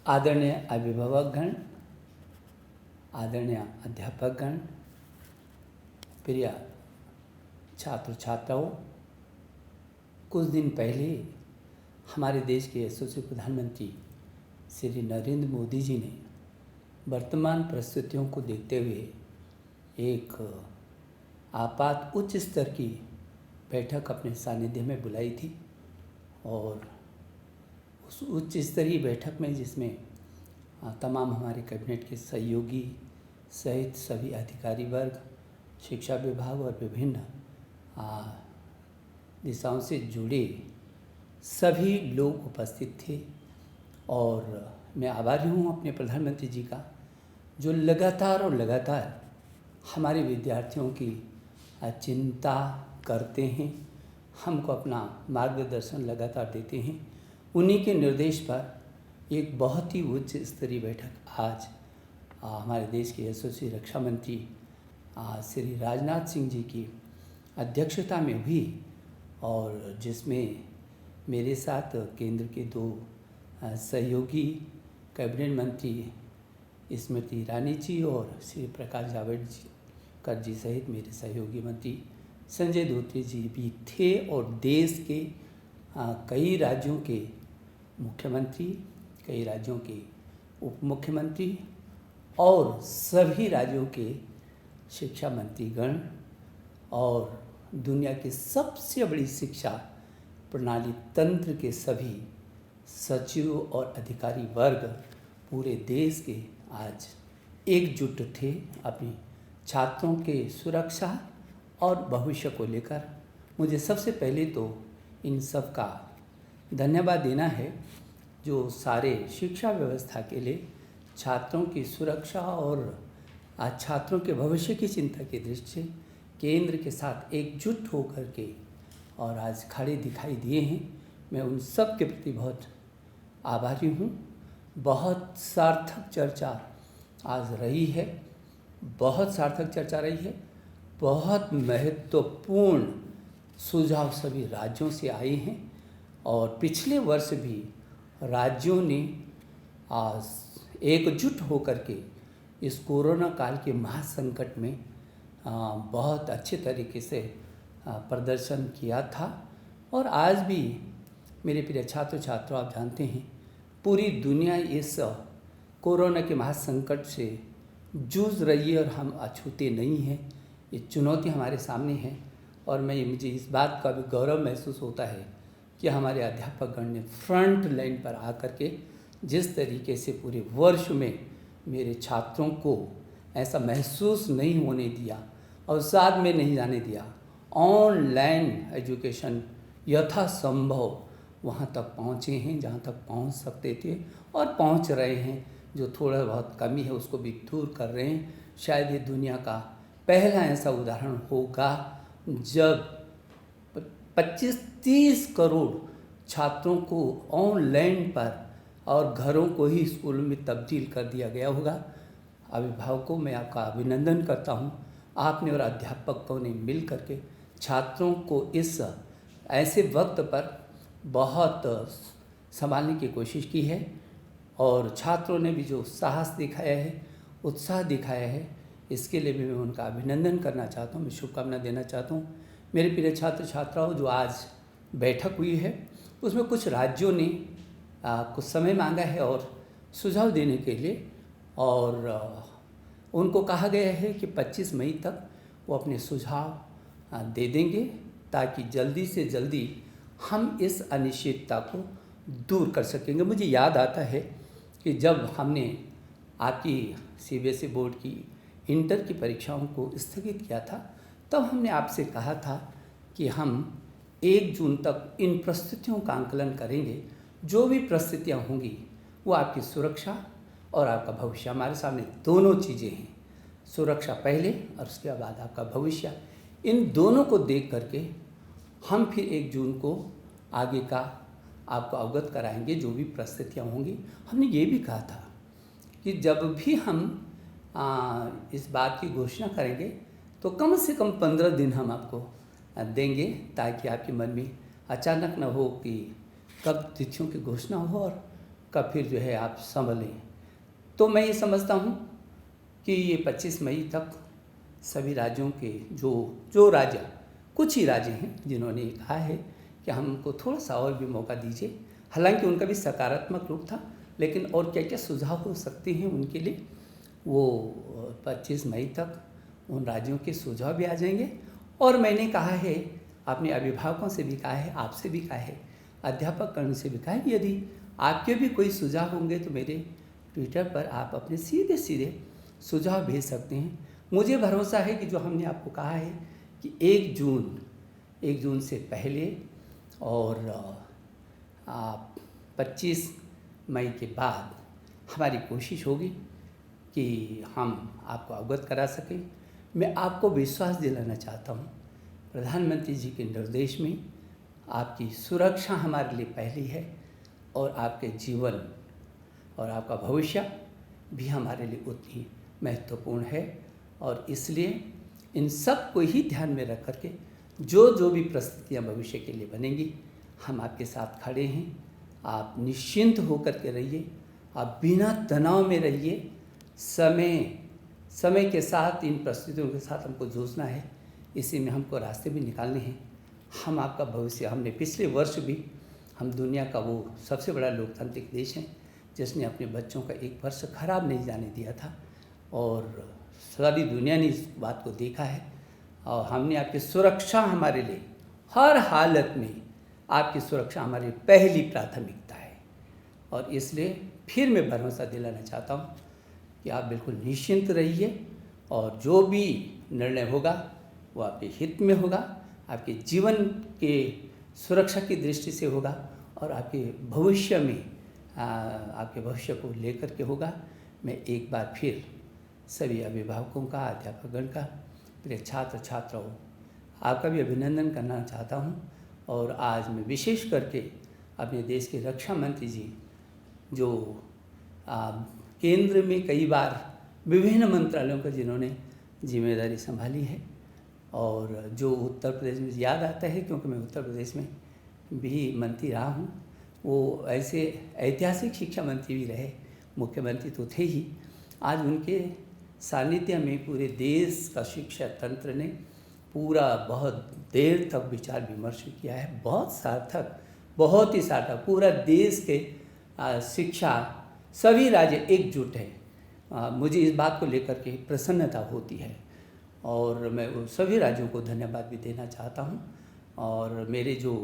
आदरणीय अभिभावकगण, आदरणीय अध्यापकगण, प्रिय छात्र छात्राओं, कुछ दिन पहले हमारे देश के यशस्वी प्रधानमंत्री श्री नरेंद्र मोदी जी ने वर्तमान परिस्थितियों को देखते हुए एक आपात उच्च स्तर की बैठक अपने सानिध्य में बुलाई थी। और उस उच्च स्तरीय बैठक में जिसमें तमाम हमारे कैबिनेट के सहयोगी सहित सभी अधिकारी वर्ग, शिक्षा विभाग और विभिन्न दिशाओं से जुड़े सभी लोग उपस्थित थे। और मैं आभारी हूँ अपने प्रधानमंत्री जी का, जो लगातार हमारे विद्यार्थियों की चिंता करते हैं, हमको अपना मार्गदर्शन लगातार देते हैं। उन्हीं के निर्देश पर एक बहुत ही उच्च स्तरीय बैठक आज हमारे देश के यशस्वी रक्षा मंत्री श्री राजनाथ सिंह जी की अध्यक्षता में हुई, और जिसमें मेरे साथ केंद्र के दो सहयोगी कैबिनेट मंत्री स्मृति ईरानी जी और श्री प्रकाश जावड़ेकर जी सहित मेरे सहयोगी मंत्री संजय धोत्रे जी भी थे। और देश के कई राज्यों के मुख्यमंत्री, कई राज्यों के उप मुख्यमंत्री और सभी राज्यों के शिक्षा मंत्रीगण और दुनिया की सबसे बड़ी शिक्षा प्रणाली तंत्र के सभी सचिव और अधिकारी वर्ग पूरे देश के आज एकजुट थे अपनी छात्रों के सुरक्षा और भविष्य को लेकर। मुझे सबसे पहले तो इन सब का धन्यवाद देना है, जो सारे शिक्षा व्यवस्था के लिए छात्रों की सुरक्षा और आज छात्रों के भविष्य की चिंता की दृष्टि से केंद्र के साथ एकजुट होकर के और आज खड़े दिखाई दिए हैं। मैं उन सब के प्रति बहुत आभारी हूँ। बहुत सार्थक चर्चा आज रही है, बहुत सार्थक चर्चा रही है। बहुत महत्वपूर्ण सुझाव सभी राज्यों से आए हैं, और पिछले वर्ष भी राज्यों ने एकजुट होकर के इस कोरोना काल के महासंकट में बहुत अच्छे तरीके से प्रदर्शन किया था। और आज भी मेरे प्रिय छात्र छात्राओं, आप जानते हैं पूरी दुनिया इस कोरोना के महासंकट से जूझ रही है और हम अछूते नहीं हैं। ये चुनौती हमारे सामने है, और मुझे इस बात का भी गौरव महसूस होता है कि हमारे अध्यापकगण ने फ्रंट लाइन पर आकर के जिस तरीके से पूरे वर्ष में मेरे छात्रों को ऐसा महसूस नहीं होने दिया और साथ में नहीं जाने दिया, ऑनलाइन एजुकेशन यथासंभव वहाँ तक पहुँचे हैं जहाँ तक पहुँच सकते थे और पहुँच रहे हैं। जो थोड़ा बहुत कमी है उसको भी दूर कर रहे हैं। शायद ये दुनिया का पहला ऐसा उदाहरण होगा जब 25-30 करोड़ छात्रों को ऑनलाइन पर और घरों को ही स्कूल में तब्दील कर दिया गया होगा। अभिभावकों, मैं आपका अभिनंदन करता हूँ। आपने और अध्यापकों ने मिल करके छात्रों को इस ऐसे वक्त पर बहुत संभालने की कोशिश की है, और छात्रों ने भी जो साहस दिखाया है, उत्साह दिखाया है, इसके लिए भी मैं उनका अभिनंदन करना चाहता हूँ, मैं शुभकामना देना चाहता हूँ। मेरे प्रिय छात्र छात्राओं, जो आज बैठक हुई है उसमें कुछ राज्यों ने कुछ समय मांगा है और सुझाव देने के लिए, और उनको कहा गया है कि 25 मई तक वो अपने सुझाव दे देंगे, ताकि जल्दी से जल्दी हम इस अनिश्चितता को दूर कर सकेंगे। मुझे याद आता है कि जब हमने आपकी CBSE बोर्ड की इंटर की परीक्षाओं को स्थगित किया था, तब हमने आपसे कहा था कि हम 1 जून तक इन परिस्थितियों का आंकलन करेंगे। जो भी परिस्थितियाँ होंगी वो आपकी सुरक्षा और आपका भविष्य, हमारे सामने दोनों चीज़ें हैं, सुरक्षा पहले और उसके बाद आपका भविष्य। इन दोनों को देख करके हम फिर 1 जून को आगे का आपको अवगत कराएंगे जो भी परिस्थितियाँ होंगी। हमने ये भी कहा था कि जब भी हम इस बात की घोषणा करेंगे तो कम से कम 15 दिन हम आपको देंगे, ताकि आपके मन में अचानक न हो कि कब तिथियों की घोषणा हो और का फिर जो है आप संभलें। तो मैं ये समझता हूँ कि ये 25 मई तक सभी राज्यों के जो राज्य, कुछ ही राज्य हैं जिन्होंने कहा है कि हमको थोड़ा सा और भी मौका दीजिए। हालांकि उनका भी सकारात्मक रूप था, लेकिन और क्या क्या सुझाव हो सकते हैं उनके लिए, वो 25 मई तक उन राज्यों के सुझाव भी आ जाएंगे। और मैंने कहा है, अपने अभिभावकों से भी कहा है, आपसे भी कहा है, अध्यापक कर्ण से भी कहा है, यदि आपके भी कोई सुझाव होंगे तो मेरे ट्विटर पर आप अपने सीधे सीधे सुझाव भेज सकते हैं। मुझे भरोसा है कि जो हमने आपको कहा है कि 1 जून से पहले और 25 मई के बाद हमारी कोशिश होगी कि हम आपको अवगत करा सकें। मैं आपको विश्वास दिलाना चाहता हूँ, प्रधानमंत्री जी के निर्देश में आपकी सुरक्षा हमारे लिए पहली है और आपके जीवन और आपका भविष्य भी हमारे लिए उतनी महत्वपूर्ण है। और इसलिए इन सब को ही ध्यान में रख करके जो भी परिस्थितियाँ भविष्य के लिए बनेंगी, हम आपके साथ खड़े हैं। आप निश्चिंत होकर के रहिए, आप बिना तनाव में रहिए। समय के साथ इन परिस्थितियों के साथ हमको जूझना है, इसी में हमको रास्ते भी निकालने हैं। हम आपका भविष्य, हमने पिछले वर्ष भी, हम दुनिया का वो सबसे बड़ा लोकतांत्रिक देश है जिसने अपने बच्चों का 1 वर्ष खराब नहीं जाने दिया था, और सारी दुनिया ने इस बात को देखा है। और हमने आपकी सुरक्षा, हमारे लिए हर हालत में आपकी सुरक्षा हमारी पहली प्राथमिकता है। और इसलिए फिर मैं भरोसा दिलाना चाहता हूँ कि आप बिल्कुल निश्चिंत रहिए, और जो भी निर्णय होगा वो आपके हित में होगा, आपके जीवन के सुरक्षा की दृष्टि से होगा, और आपके भविष्य में आपके भविष्य को लेकर के होगा। मैं एक बार फिर सभी अभिभावकों का, अध्यापकगण का, प्रिय छात्र छात्राओं, आपका भी अभिनंदन करना चाहता हूँ। और आज मैं विशेष करके अपने देश के रक्षा मंत्री जी, जो केंद्र में कई बार विभिन्न मंत्रालयों का जिन्होंने जिम्मेदारी संभाली है, और जो उत्तर प्रदेश में याद आता है क्योंकि मैं उत्तर प्रदेश में भी मंत्री रहा हूँ, वो ऐसे ऐतिहासिक शिक्षा मंत्री भी रहे, मुख्यमंत्री तो थे ही। आज उनके सानिध्य में पूरे देश का शिक्षा तंत्र ने बहुत देर तक विचार विमर्श किया है। बहुत सार्थक, बहुत ही सार्थक, पूरा देश के शिक्षा सभी राज्य एकजुट है। मुझे इस बात को लेकर के प्रसन्नता होती है, और मैं उन सभी राज्यों को धन्यवाद भी देना चाहता हूँ। और मेरे जो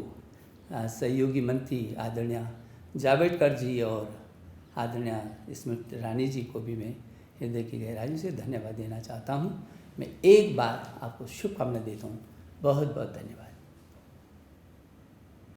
सहयोगी मंत्री आदरणीय जावड़ेकर जी और आदरणीय स्मृति ईरानी जी को भी मैं हृदय की गहराइयों से धन्यवाद देना चाहता हूँ। मैं एक बार आपको शुभकामना देता हूँ। बहुत बहुत धन्यवाद।